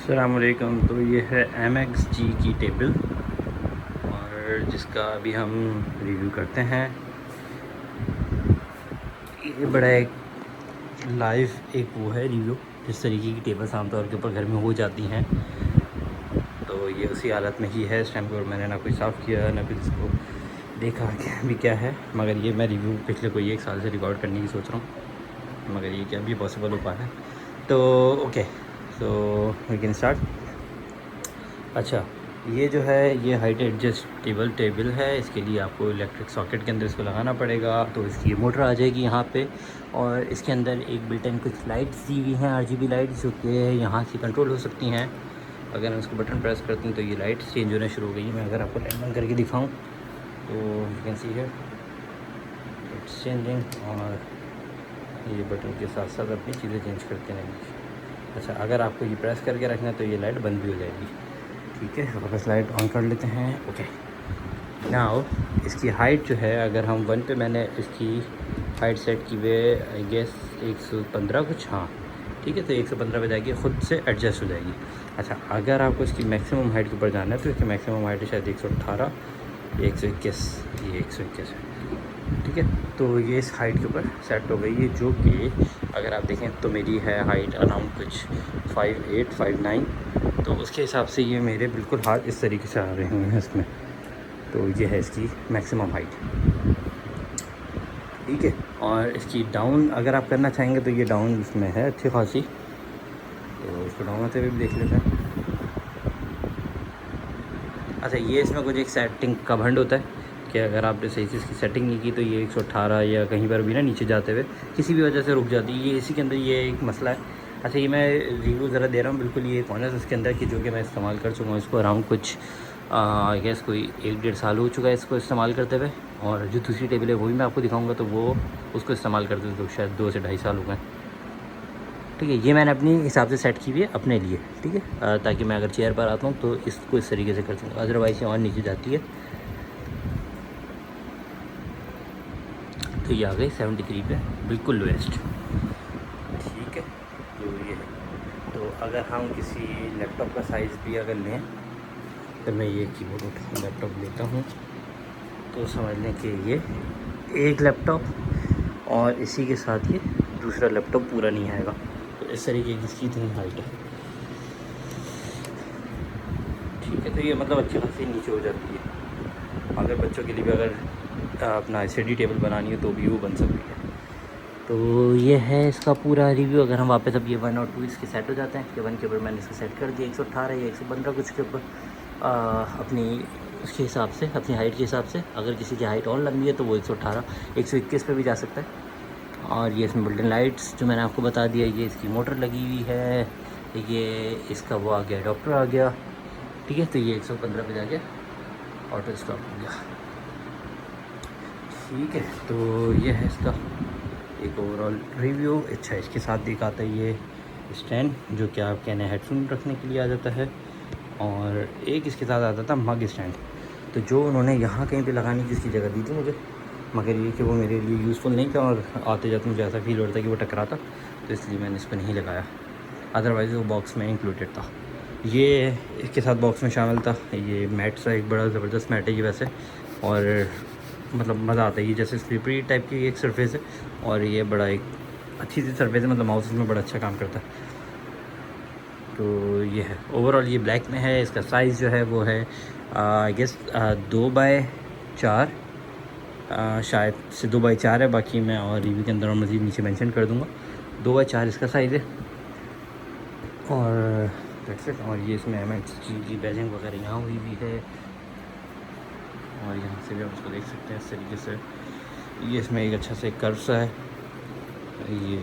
अस्सलामुअलैकुम। तो ये है MXG की टेबल और जिसका अभी हम रिव्यू करते हैं। ये बड़ा एक लाइव एक वो है रिव्यू, जिस तरीके की टेबल्स आमतौर के ऊपर घर में हो जाती हैं, तो ये उसी हालत में ही है इस टाइम पे। और मैंने ना कुछ साफ़ किया ना कुछ इसको देखा कि अभी क्या है, मगर ये मैं रिव्यू पिछले कोई एक साल से रिकॉर्ड करने की सोच रहा हूँ, मगर ये क्या अभी पॉसिबल हो पा रहा है। तो okay, so we can start. अच्छा, ये जो है ये हाइट एडजस्टेबल टेबल है। इसके लिए आपको इलेक्ट्रिक सॉकेट के अंदर इसको लगाना पड़ेगा, तो इसकी मोटर आ जाएगी यहाँ पे। और इसके अंदर एक बिल्ट-इन कुछ लाइट्स दी हुई हैं, RGB लाइट्स, जो कि यहाँ से कंट्रोल हो सकती हैं। अगर हम इसको बटन प्रेस करते हैं तो ये लाइट्स चेंज होना शुरू हो गई हैं। मैं अगर आपको लाइट बंद करके दिखाऊँ तो यू कैन सी है इट्स चेंजिंग, और ये बटन के साथ साथ अपनी चीज़ें चेंज करते रहेंगे। अच्छा, अगर आपको ये प्रेस करके रखना है तो ये लाइट बंद भी हो जाएगी। ठीक है, वापस लाइट ऑन कर लेते हैं। ओके, नाउ इसकी हाइट जो है, अगर हम 1 पे मैंने इसकी हाइट सेट की हुई आई गेस 115 कुछ, हाँ ठीक है, तो 115 पे जाएगी, ख़ुद से एडजस्ट हो जाएगी। अच्छा, अगर आपको इसकी मैक्सिमम हाइट के ऊपर जाना है तो इसकी मैक्सिमम हाइट है शायद 118 या 121, ये 121 है। ठीक है, तो ये इस हाइट के ऊपर सेट हो गई है, जो कि अगर आप देखें तो मेरी है हाइट अराउंड कुछ 5'8", 5'9", तो उसके हिसाब से ये मेरे बिल्कुल हाथ इस तरीके से आ रहे हैं इसमें। तो ये है इसकी मैक्सिमम हाइट। ठीक है, और इसकी डाउन अगर आप करना चाहेंगे तो ये डाउन इसमें है अच्छी खासी, तो इसको डाउन होते हुए भी देख लेते हैं। अच्छा, ये इसमें कुछ एक सेटिंग का भंड होता है कि अगर आपने सही से इसकी सेटिंग नहीं की तो ये 118 या कहीं पर भी ना नीचे जाते हुए किसी भी वजह से रुक जाती है। ये इसी के अंदर ये एक मसला है। अच्छा, ये मैं रिव्यू ज़रा दे रहा हूँ, बिल्कुल ये कॉर्नर्स इसके अंदर की, जो कि मैं इस्तेमाल कर चुका हूँ इसको अराउंड कुछ आई गेस कोई 1-1.5 साल हो चुका है इसको इस्तेमाल करते हुए। और जो दूसरी टेबल है वो भी मैं आपको दिखाऊँगा, तो वो उसको इस्तेमाल करते हुए तो शायद 2 से 2.5 साल हो गए। ठीक है, ये मैंने अपनी हिसाब से सेट की हुई है अपने लिए। ठीक है, ताकि मैं अगर चेयर पर आता हूँ तो इसको इस तरीके से कर सकूँ, अदरवाइज़ ये और नीचे जाती है। तो ये आ गई 73 पे, बिल्कुल लोएस्ट। ठीक है, तो ये है। तो अगर हम किसी लैपटॉप का साइज़ भी अगर लें, तो मैं ये कीबोर्ड उठा लैपटॉप लेता हूँ, तो समझ लें कि ये एक लैपटॉप और इसी के साथ ये दूसरा लैपटॉप पूरा नहीं आएगा। तो इस तरीके की इसकी इतनी हाइट है। ठीक है, तो ये मतलब अच्छी खासी नीचे हो जाती है। अगर बच्चों के लिए भी अगर अपना स्टडी टेबल बनानी हो तो भी वो बन सकती है। तो ये है इसका पूरा रिव्यू। अगर हम वापस अब ये 1 और 2 इसके सेट हो जाते हैं कि 1 के ऊपर मैंने इसको सेट कर दिया 118 या 115 कुछ के ऊपर, अपनी उसके हिसाब से, अपनी हाइट के हिसाब से। अगर किसी की हाइट और लंबी है तो वो 118 121 पे भी जा सकता है। और ये इसमें बिल्ट-इन लाइट्स जो मैंने आपको बता दिया, ये इसकी मोटर लगी हुई है, ये इसका वो आ गया अडॉप्टर आ गया। ठीक है, तो ये 115 पे जाके ऑटो स्टॉप हो गया। ठीक है, तो ये है इसका एक ओवरऑल रिव्यू। अच्छा, इसके साथ एक आता है ये स्टैंड, जो कि आप कहने हेडफोन रखने के लिए आ जाता है, और एक इसके साथ आता था मग स्टैंड। तो जो उन्होंने यहाँ कहीं पे लगाने की इसकी जगह दी थी मुझे, मगर ये कि वो मेरे लिए यूज़फुल नहीं था, और आते जाते मुझे ऐसा फील होता कि वो टकराता, तो इसलिए मैंने इस पर नहीं लगाया। अदरवाइज़ वो बॉक्स में इंक्लूडेड था। ये इसके साथ बॉक्स में शामिल था। ये मैट सा एक बड़ा ज़बरदस्त मैट है ये वैसे, और मतलब मज़ा आता है। ये जैसे स्लिपरी टाइप की एक सरफेस है, और ये बड़ा एक अच्छी सी सरफेस है, मतलब माउस में बड़ा अच्छा काम करता है। तो ये है ओवरऑल, ये ब्लैक में है। इसका साइज़ जो है वो है आई गेस 2x4, शायद से 2x4 है। बाकी मैं और रिव्यू के अंदर और मज़ीद नीचे मेंशन कर दूँगा। 2x4 इसका साइज़ है, और दैट्स इट। और ये इसमें MXG की बैजिंग वगैरह यहाँ हुई भी है, और यहाँ से भी आप उसको देख सकते हैं इस तरीके से। ये इसमें एक अच्छा से कर्व सा है। ये